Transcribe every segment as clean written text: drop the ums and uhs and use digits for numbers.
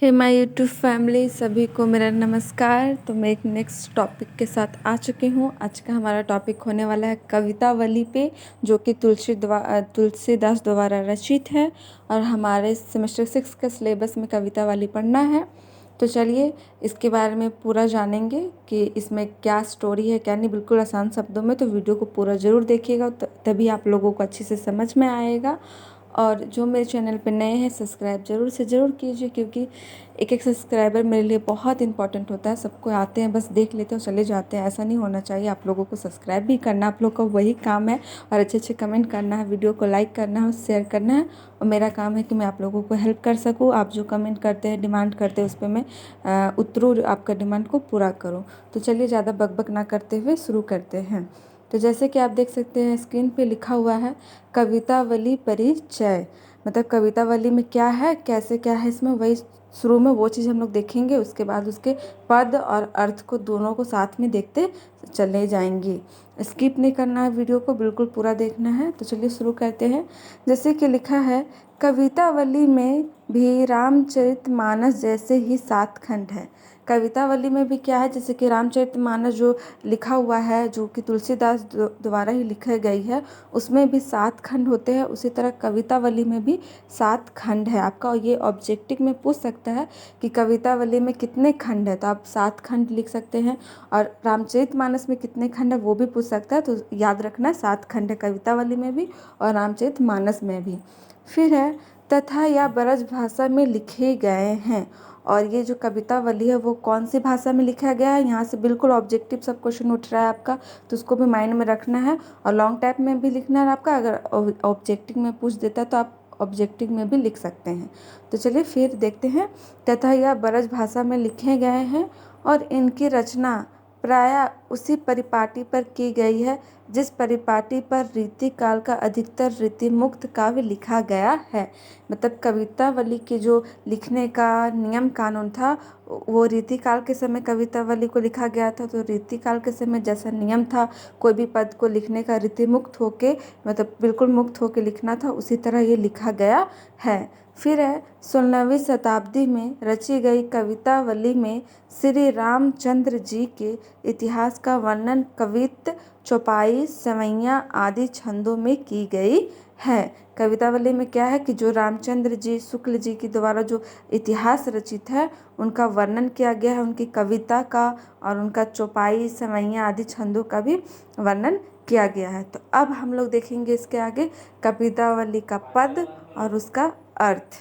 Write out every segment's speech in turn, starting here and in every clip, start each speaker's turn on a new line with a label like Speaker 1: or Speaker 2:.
Speaker 1: Hey my YouTube family, सभी को मेरा नमस्कार। तो मैं एक नेक्स्ट टॉपिक के साथ आ चुकी हूँ। आज का हमारा टॉपिक होने वाला है कवितावली पे, जो कि तुलसीदास द्वारा रचित है और हमारे सेमेस्टर 6 के सिलेबस में कवितावली पढ़ना है। तो चलिए इसके बारे में पूरा जानेंगे कि इसमें क्या स्टोरी है क्या नहीं, बिल्कुल आसान शब्दों में। तो वीडियो को पूरा ज़रूर देखिएगा, तभी आप लोगों को अच्छे से समझ में आएगा। और जो मेरे चैनल पे नए हैं, सब्सक्राइब ज़रूर से ज़रूर कीजिए, क्योंकि एक एक सब्सक्राइबर मेरे लिए बहुत इंपॉर्टेंट होता है। सबको आते हैं, बस देख लेते हैं और चले जाते हैं, ऐसा नहीं होना चाहिए। आप लोगों को सब्सक्राइब भी करना, आप लोग का वही काम है। और अच्छे अच्छे कमेंट करना है, वीडियो को लाइक करना है और शेयर करना है। और मेरा काम है कि मैं आप लोगों को हेल्प कर सकूँ। आप जो कमेंट करते हैं, डिमांड करते हैं, उस पर मैं उतरूँ, आपका डिमांड को पूरा करूँ। तो चलिए ज़्यादा बकबक ना करते हुए शुरू करते हैं। तो जैसे कि आप देख सकते हैं, स्क्रीन पे लिखा हुआ है कवितावली परिचय। मतलब कवितावली में क्या है, कैसे क्या है, इसमें वही शुरू में वो चीज़ हम लोग देखेंगे। उसके बाद उसके पद और अर्थ को दोनों को साथ में देखते चले जाएंगे। स्किप नहीं करना है, वीडियो को बिल्कुल पूरा देखना है। तो चलिए शुरू करते हैं। जैसे कि लिखा है, कवितावली में भी रामचरितमानस जैसे ही 7 खंड है। कवितावली में भी क्या है, जैसे कि रामचरितमानस जो लिखा हुआ है, जो कि तुलसीदास द्वारा ही लिखी गई है, उसमें भी 7 खंड होते हैं। उसी तरह कवितावली में भी 7 खंड है। आपका ये ऑब्जेक्टिव में पूछ सकता है कि कवितावली में कितने खंड है, तो आप 7 खंड लिख सकते हैं। और रामचरितमानस में कितने खंड है वो भी पूछ सकता है। तो याद रखना, 7 खंड है कवितावली में भी और रामचरितमानस में भी। फिर है, तथा या ब्रज भाषा में लिखे गए हैं। और ये जो कवितावली है वो कौन सी भाषा में लिखा गया है, यहाँ से बिल्कुल ऑब्जेक्टिव सब क्वेश्चन उठ रहा है आपका, तो उसको भी माइंड में रखना है। और लॉन्ग टाइप में भी लिखना है आपका। अगर ऑब्जेक्टिव में पूछ देता है तो आप ऑब्जेक्टिव में भी लिख सकते हैं। तो चलिए फिर देखते हैं। तथा यह ब्रज भाषा में लिखे गए हैं और इनकी रचना प्रायः उसी परिपाटी पर की गई है जिस परिपाटी पर रीति काल का अधिकतर रीति मुक्त काव्य लिखा गया है। मतलब कवितावली के जो लिखने का नियम कानून था, वो रीति काल के समय कवितावली को लिखा गया था। तो रीति काल के समय जैसा नियम था, कोई भी पद को लिखने का रीति मुक्त होके, मतलब बिल्कुल मुक्त होके लिखना था, उसी तरह ये लिखा गया है। फिर है, 16वीं शताब्दी में रची गई कवितावली में श्री रामचंद्र जी के इतिहास का वर्णन कवित्त, चौपाई, सवैया आदि छंदों में की गई है। कवितावली में क्या है कि जो रामचंद्र जी शुक्ल जी के द्वारा जो इतिहास रचित है, उनका वर्णन किया गया है, उनकी कविता का और उनका चौपाई, सवैया आदि छंदों का भी वर्णन किया गया है। तो अब हम लोग देखेंगे इसके आगे कवितावली का पद और उसका अर्थ।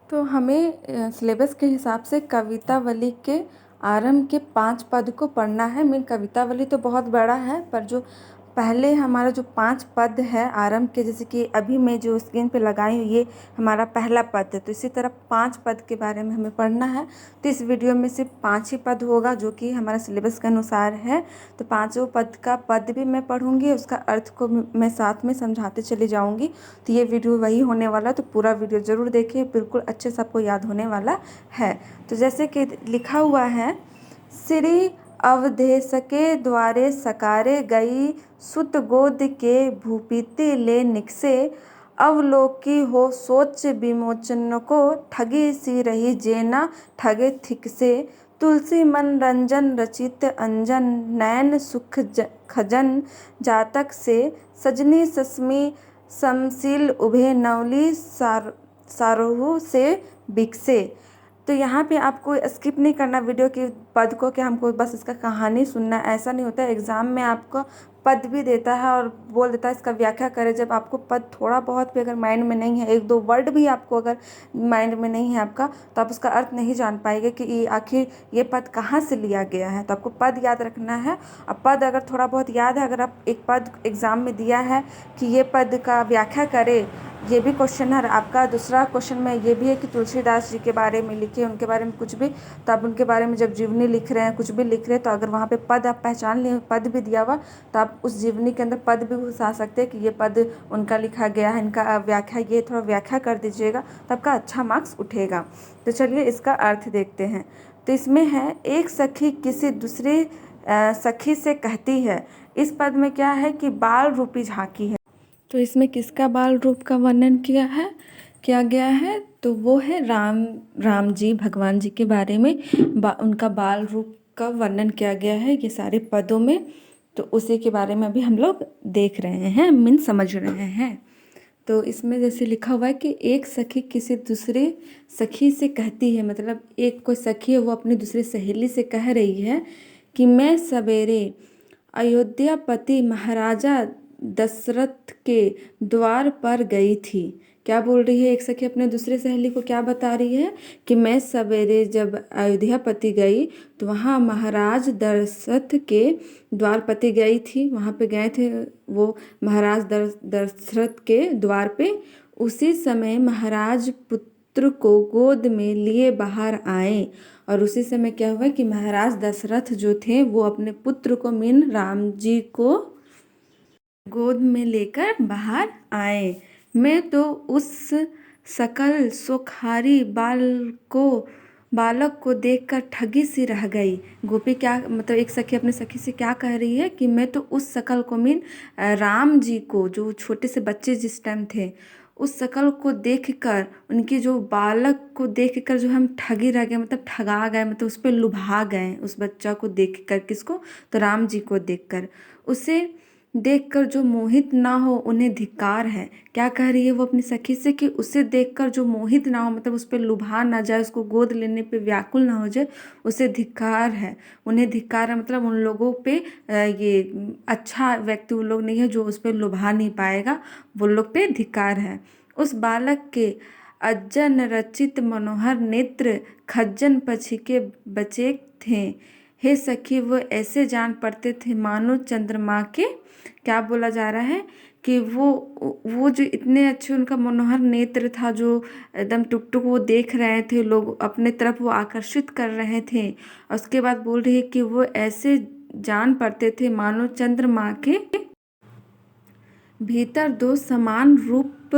Speaker 1: तो हमें सिलेबस के हिसाब से कवितावली के आरंभ के 5 पद को पढ़ना है। मेन कवितावली तो बहुत बड़ा है, पर जो पहले हमारा जो 5 पद है आरंभ के, जैसे कि अभी मैं जो स्क्रीन पे लगाई हूँ, ये हमारा पहला पद है। तो इसी तरह 5 पद के बारे में हमें पढ़ना है। तो इस वीडियो में सिर्फ 5 ही पद होगा, जो कि हमारा सिलेबस के अनुसार है। तो 5 पद का पद भी मैं पढ़ूँगी, उसका अर्थ को मैं साथ में समझाते चली जाऊँगी। तो ये वीडियो वही होने वाला, तो पूरा वीडियो ज़रूर देखिए, बिल्कुल अच्छे से आपको याद होने वाला है। तो जैसे कि लिखा हुआ है, श्री अवधेशके द्वारे सकारे गई सुत गोद के भूपीति ले निकसे, अवलोकी हो सोच विमोचन को, ठगी सी रही जेना ठगे थिक से, तुलसी मन रंजन रचित अंजन, नैन सुख खजन जातक से, सजनी सस्मी समशील उभे नवली सारोह से बिकसे। तो यहाँ पे आपको स्किप नहीं करना वीडियो के पद को, कि हमको बस इसका कहानी सुनना, ऐसा नहीं होता है। एग्ज़ाम में आपको पद भी देता है और बोल देता है इसका व्याख्या करें। जब आपको पद थोड़ा बहुत भी अगर माइंड में नहीं है, 1-2 वर्ड भी आपको अगर माइंड में नहीं है आपका, तो आप उसका अर्थ नहीं जान पाएंगे कि ये आखिर ये पद कहाँ से लिया गया है। तो आपको पद याद रखना है। अब पद अगर थोड़ा बहुत याद है, अगर आप एक पद एग्ज़ाम में दिया है कि ये पद का व्याख्या करें, ये भी क्वेश्चन है आपका। दूसरा क्वेश्चन में ये भी है कि तुलसीदास जी के बारे में लिखे, उनके बारे में कुछ भी, तो आप उनके बारे में जब जीवनी लिख रहे हैं, कुछ भी लिख रहे हैं, तो अगर वहाँ पे पद आप पहचान लिए, पद भी दिया हुआ, तो आप उस जीवनी के अंदर पद भी घुसा सकते हैं कि ये पद उनका लिखा गया है, इनका व्याख्या, ये थोड़ा व्याख्या कर दीजिएगा, तो आपका अच्छा मार्क्स उठेगा। तो चलिए इसका अर्थ देखते हैं। तो इसमें है, एक सखी किसी दूसरी सखी से कहती है। इस पद में क्या है कि बाल रूपी झांकी है। तो इसमें किसका बाल रूप का वर्णन किया है किया गया है, तो वो है राम जी, भगवान जी के बारे में उनका बाल रूप का वर्णन किया गया है ये सारे पदों में। तो उसी के बारे में अभी हम लोग देख रहे हैं, मीन समझ रहे हैं। तो इसमें जैसे लिखा हुआ है कि एक सखी किसी दूसरे सखी से कहती है, मतलब एक कोई सखी है वो अपनी दूसरी सहेली से कह रही है कि मैं सवेरे अयोध्यापति महाराजा दशरथ के द्वार पर गई थी। क्या बोल रही है एक सखी अपने दूसरे सहेली को, क्या बता रही है कि मैं सवेरे जब अयोध्यापति गई तो वहाँ महाराज दशरथ के द्वारपति गई थी, वहाँ पे गए थे वो महाराज दशरथ के द्वार पे। उसी समय महाराज पुत्र को गोद में लिए बाहर आए, और उसी समय क्या हुआ कि महाराज दशरथ जो थे वो अपने पुत्र को मीन राम जी को गोद में लेकर बाहर आए। मैं तो उस सकल सुखारी बालक को देखकर ठगी सी रह गई। गोपी क्या मतलब एक सखी अपने सखी से क्या कह रही है कि मैं तो उस सकल को मीन राम जी को, जो छोटे से बच्चे जिस टाइम थे, उस शकल को देखकर, उनकी जो बालक को देखकर जो हम ठगी रह गए, मतलब ठगा गए, मतलब उस पर लुभा गए उस बच्चा को देखकर। किसको? तो राम जी को देखकर। उसे देखकर जो मोहित ना हो उन्हें धिक्कार है। क्या कह रही है वो अपनी सखी से कि उसे देखकर जो मोहित ना हो, मतलब उस पर लुभा ना जाए, उसको गोद लेने पे व्याकुल ना हो जाए, उसे धिक्कार है। उन्हें धिक्कार है मतलब उन लोगों पे ये अच्छा व्यक्ति उन लोग नहीं है जो उस पर लुभा नहीं पाएगा, वो लोग पे धिक्कार है। उस बालक के अज्जन रचित मनोहर नेत्र खज्जन पक्षी के बचे थे। हे सखी वो ऐसे जान पड़ते थे मानो चंद्रमा के, क्या बोला जा रहा है कि वो जो इतने अच्छे उनका मनोहर नेत्र था, जो एकदम टुक टुक वो देख रहे थे, लोग अपने तरफ वो आकर्षित कर रहे थे। और उसके बाद बोल रही है कि वो ऐसे जान पड़ते थे मानो चंद्रमा के भीतर दो समान रूप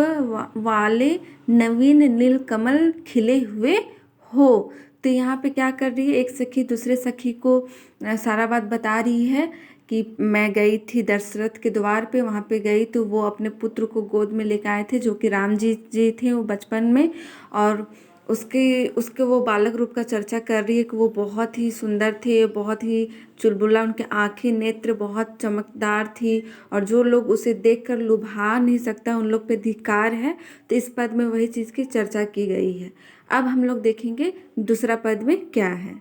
Speaker 1: वाले नवीन नीलकमल खिले हुए हो। तो यहाँ पे क्या कर रही है एक सखी दूसरे सखी को सारा बात बता रही है कि मैं गई थी दशरथ के द्वार पे, वहाँ पे गई तो वो अपने पुत्र को गोद में लेकर आए थे, जो कि राम जी थे वो बचपन में। और उसके वो बालक रूप का चर्चा कर रही है कि वो बहुत ही सुंदर थे, बहुत ही चुलबुला, उनके आँखें नेत्र बहुत चमकदार थी, और जो लोग उसे देखकर लुभा नहीं सकता उन लोग पे धिक्कार है। तो इस पद में वही चीज़ की चर्चा की गई है। अब हम लोग देखेंगे दूसरा पद में क्या है।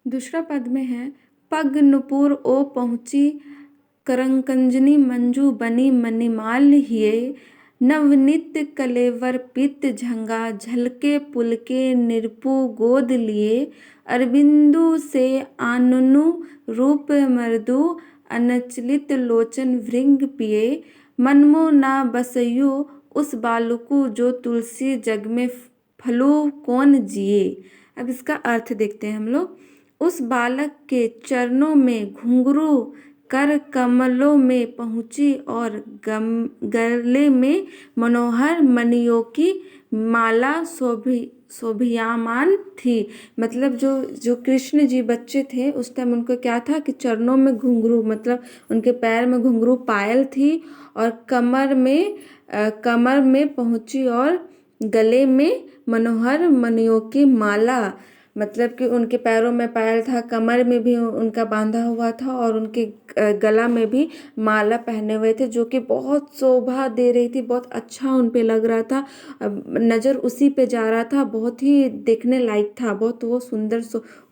Speaker 1: दूसरा पद में है पग नुपुर ओ पहुँची करंकंजनी मंजू बनी मणिमाल हिये नवनीत कलेवर पित झंगा झलके पुलके निरपु गोद लिए अरबिंदु से आननु रूप मृदु अनचलित लोचन भृंग पिए मनमो ना बसयु उस बालकु जो तुलसी जग में फलू कौन जिए। अब इसका अर्थ देखते हैं हम लोग। उस बालक के चरणों में घुंघरू कर कमलों में पहुँची और गले में मनोहर मणियों की माला शोभियामान थी। मतलब जो कृष्ण जी बच्चे थे उस टाइम उनको क्या था कि चरणों में घुंघरू, मतलब उनके पैर में घुंघरू पायल थी, और कमर में पहुँची और गले में मनोहर मणियों की माला, मतलब कि उनके पैरों में पायल था, कमर में भी उनका बांधा हुआ था, और उनके गला में भी माला पहने हुए थे, जो कि बहुत शोभा दे रही थी, बहुत अच्छा उन पे लग रहा था। नज़र उसी पे जा रहा था, बहुत ही देखने लायक था, बहुत वो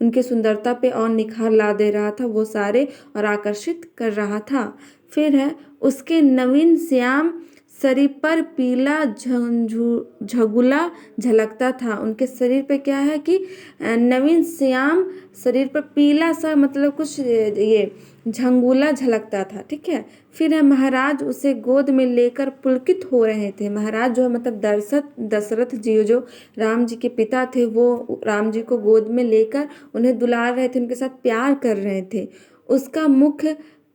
Speaker 1: उनके सुंदरता पे और निखार ला दे रहा था वो सारे, और आकर्षित कर रहा था। फिर है उसके नवीन श्याम शरीर पर पीला झगुला झलकता था। उनके शरीर पे क्या है कि नवीन श्याम शरीर पर पीला सा, मतलब कुछ ये झंगुला झलकता था। ठीक है। फिर है महाराज उसे गोद में लेकर पुलकित हो रहे थे। महाराज जो है मतलब दशरथ जी जो राम जी के पिता थे, वो राम जी को गोद में लेकर उन्हें दुलार रहे थे, उनके साथ प्यार कर रहे थे। उसका मुख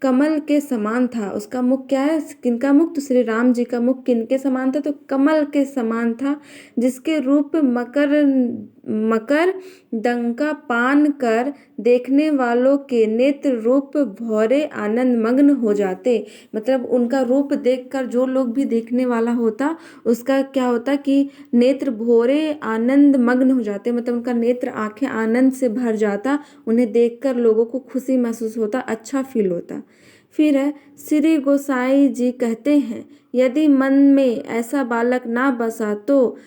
Speaker 1: कमल के समान था। उसका मुख क्या है, किनका मुख? तो श्री राम जी का मुख किनके समान था? तो कमल के समान था, जिसके रूप मकर डंका पान कर देखने वालों के नेत्र रूप भौरे आनंद मग्न हो जाते। मतलब उनका रूप देखकर जो लोग भी देखने वाला होता उसका क्या होता कि नेत्र भौरे आनंद मग्न हो जाते, मतलब उनका नेत्र आंखें आनंद से भर जाता, उन्हें देखकर लोगों को खुशी महसूस होता, अच्छा फील होता। फिर है श्री गोसाई जी कहते हैं, यदि मन में ऐसा बालक ना बसा तो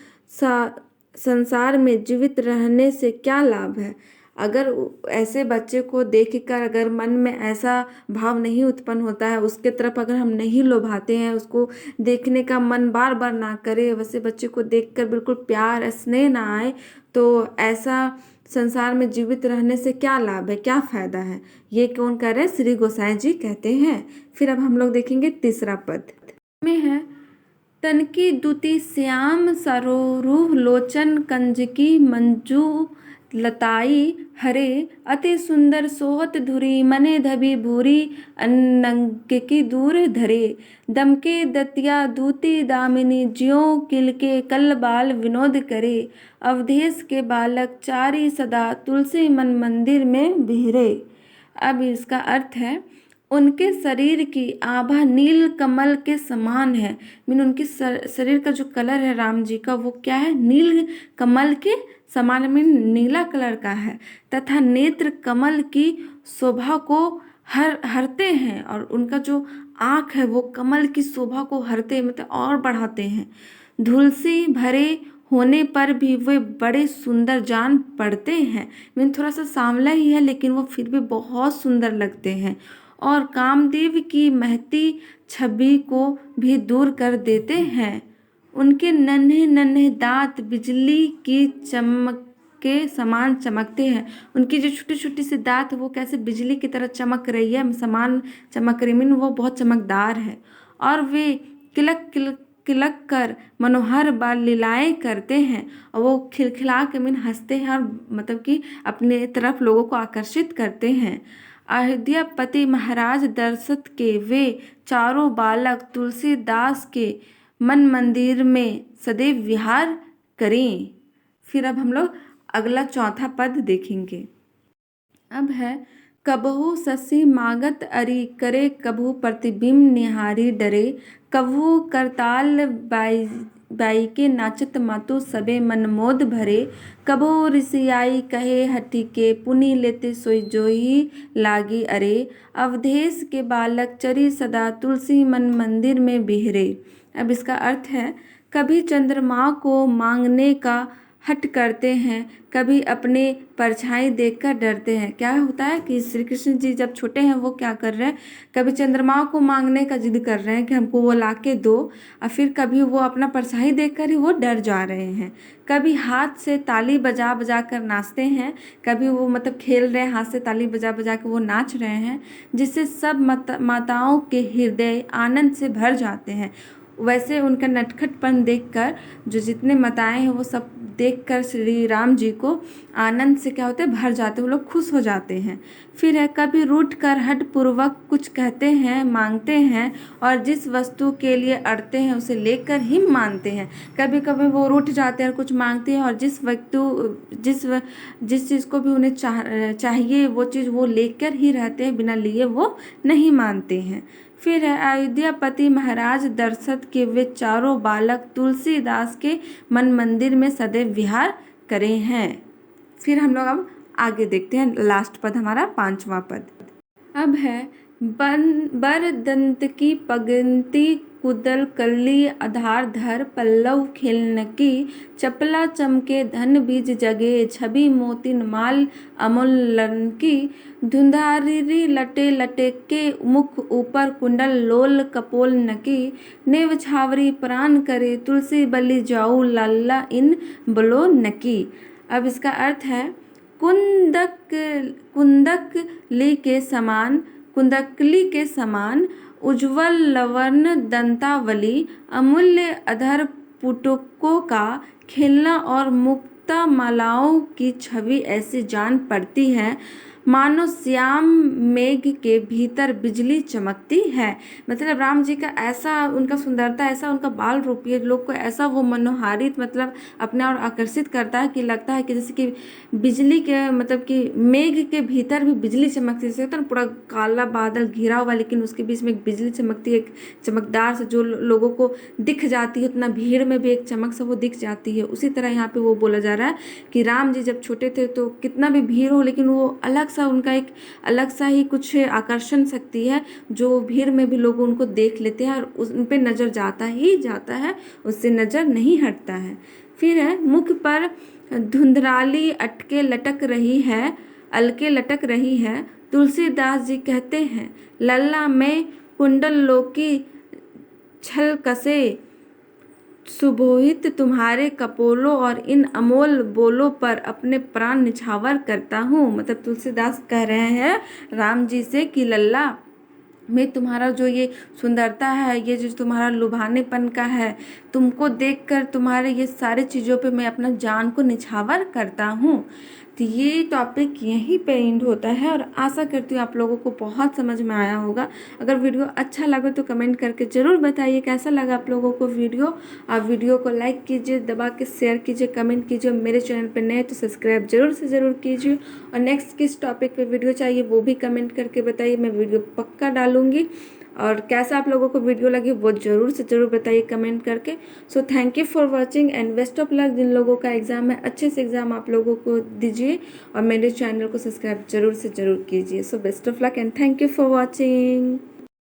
Speaker 1: संसार में जीवित रहने से क्या लाभ है। अगर ऐसे बच्चे को देखकर अगर मन में ऐसा भाव नहीं उत्पन्न होता है, उसके तरफ अगर हम नहीं लोभाते हैं, उसको देखने का मन बार बार ना करे, वैसे बच्चे को देखकर बिल्कुल प्यार स्नेह ना आए, तो ऐसा संसार में जीवित रहने से क्या लाभ है, क्या फायदा है। ये कौन कह रहे हैं? श्री गोसाई जी कहते हैं। फिर अब हम लोग देखेंगे तीसरा पद में है, तनकी दुति श्याम सरोरुह लोचन कंजकी मंजू लताई हरे अति सुंदर सोहत धुरी मने धबी भूरी अन्नंकी दूर धरे दमके दतिया दूती दामिनी ज्यों किलके कल बाल विनोद करे अवधेश के बालक चारी सदा तुलसी मन मंदिर में बिहरे। अब इसका अर्थ है, उनके शरीर की आभा नील कमल के समान है। मीन उनकी शरीर का जो कलर है राम जी का वो क्या है? नील कमल के समान, मीन नीला कलर का है, तथा नेत्र कमल की शोभा को हरते हैं, और उनका जो आँख है वो कमल की शोभा को हरते हैं, मतलब और बढ़ाते हैं। धुलसी भरे होने पर भी वे बड़े सुंदर जान पड़ते हैं। मीन थोड़ा सा सांवला ही है लेकिन वो फिर भी बहुत सुंदर लगते हैं, और कामदेव की महती छवि को भी दूर कर देते हैं। उनके नन्हे नन्हे दांत बिजली की चमक के समान चमकते हैं। उनकी जो छोटी छोटी सी दांत वो कैसे बिजली की तरह चमक रही है, समान चमक रही, मीन वो बहुत चमकदार है। और वे किलक किलक किलक कर मनोहर बाल लीलाएं करते हैं, और वो खिलखिला के मीन हंसते हैं, और मतलब कि अपने तरफ लोगों को आकर्षित करते हैं। अयोध्यापति महाराज दशरथ के वे चारों बालक तुलसीदास के मन मंदिर में सदैव विहार करें। फिर अब हम लोग अगला चौथा पद देखेंगे। अब है, कबहू शशि मागत अरि करे कबहू प्रतिबिंब निहारी डरे कबहू करताल बाई के नाचत मातु सबे मन मोद भरे कबहू ऋषियाई कहे हठी के पुनि लेते सोई जोही लागी अरे अवधेश के बालक चरी सदा तुलसी मन मंदिर में बिहरे। अब इसका अर्थ है, कभी चंद्रमा को मांगने का हट करते हैं, कभी अपने परछाई देखकर डरते हैं। क्या होता है कि श्री कृष्ण जी जब छोटे हैं वो क्या कर रहे हैं, कभी चंद्रमा को मांगने का जिद कर रहे हैं कि हमको वो ला के दो, और फिर कभी वो अपना परछाई देखकर ही वो डर जा रहे हैं। कभी हाथ से ताली बजा बजा कर नाचते हैं, कभी वो मतलब खेल रहे हैं, हाथ से ताली बजा बजा के वो नाच रहे हैं, जिससे सब माताओं के हृदय आनंद से भर जाते हैं। वैसे उनका नटखटपन देखकर जो जितने माताएं हैं वो सब देखकर श्री राम जी को आनंद से क्या होते हैं, भर जाते हैं, वो लोग खुश हो जाते हैं। फिर है, कभी रूठ कर हठ पूर्वक कुछ कहते हैं मांगते हैं, और जिस वस्तु के लिए अड़ते हैं उसे लेकर ही मानते हैं। कभी कभी वो रूठ जाते हैं, कुछ मांगते हैं, और जिस चीज़ को भी उन्हें चाहिए वो चीज़ वो लेकर ही रहते हैं, बिना लिए वो नहीं मानते हैं। फिर है, अयोध्यापति महाराज दशरथ के वे चारों बालक तुलसीदास के मन मंदिर में सदैव विहार करे हैं। फिर हम लोग अब आगे देखते हैं, लास्ट पद हमारा पांचवा पद। अब है, बर दंत की पगंती कुदल कल्ली आधार धर पल्लव खेलनकी चपला चमके धन बीज जगे छवि मोतिन माल अमोलन की धुंधारी लटे लटे के मुख ऊपर कुंडल लोल कपोल नकी नेव छावरी प्राण करे तुलसी बलि जाऊ लाला इन बलो नकी। अब इसका अर्थ है, कुंदकली के समान उज्ज्वल लवर्ण दंतावली अमूल्य अधर पुटकों का खेलना और मुक्ता मालाओं की छवि ऐसी जान पड़ती है। मानो श्याम मेघ के भीतर बिजली चमकती है। मतलब राम जी का ऐसा उनका सुंदरता, ऐसा उनका बाल रूप ये लोग को ऐसा वो मनोहारित मतलब अपने और आकर्षित करता है कि लगता है कि जैसे कि बिजली के मतलब कि मेघ के भीतर भी बिजली चमकती है। जैसे होता है ना पूरा काला बादल घिरा हुआ लेकिन उसके बीच में एक बिजली चमकती है, एक चमकदार से जो लोगों को दिख जाती है, उतना भीड़ में भी एक चमक सा वो दिख जाती है। उसी तरह यहाँ पे वो बोला जा रहा है कि राम जी जब छोटे थे तो कितना भी भीड़ हो लेकिन वो अलग सा उनका एक अलग सा ही कुछ आकर्षण शक्ति है जो भीड़ में भी लोग उनको देख लेते हैं और उन पे नज़र जाता ही जाता है, उससे नज़र नहीं हटता है। फिर है मुख पर धुंधराली अटके लटक रही है, अलके लटक रही है। तुलसीदास जी कहते हैं लल्ला में कुंडल लोकी छल कसे, सुबोहित तुम्हारे कपोलों और इन अमोल बोलों पर अपने प्राण निछावर करता हूँ। मतलब तुलसीदास कह रहे हैं राम जी से कि लल्ला में तुम्हारा जो ये सुंदरता है, ये जो तुम्हारा लुभानेपन का है, तुमको देखकर तुम्हारे ये सारे चीज़ों पे मैं अपना जान को निछावर करता हूँ। तो ये टॉपिक यहीं पे एंड होता है और आशा करती हूँ आप लोगों को बहुत समझ में आया होगा। अगर वीडियो अच्छा लगे तो कमेंट करके ज़रूर बताइए कैसा लगा आप लोगों को वीडियो। आप वीडियो को लाइक कीजिए, दबा के शेयर कीजिए, कमेंट कीजिए। मेरे चैनल पर नए तो सब्सक्राइब जरूर से ज़रूर कीजिए और नेक्स्ट किस टॉपिक पे वीडियो चाहिए वो भी कमेंट करके बताइए, मैं वीडियो पक्का डालूंगी। और कैसा आप लोगों को वीडियो लगी वो ज़रूर से ज़रूर बताइए कमेंट करके। So thank you for watching and best of luck. जिन लोगों का एग्ज़ाम है अच्छे से एग्ज़ाम आप लोगों को दीजिए और मेरे चैनल को सब्सक्राइब जरूर से ज़रूर कीजिए। So best of luck and thank you for watching.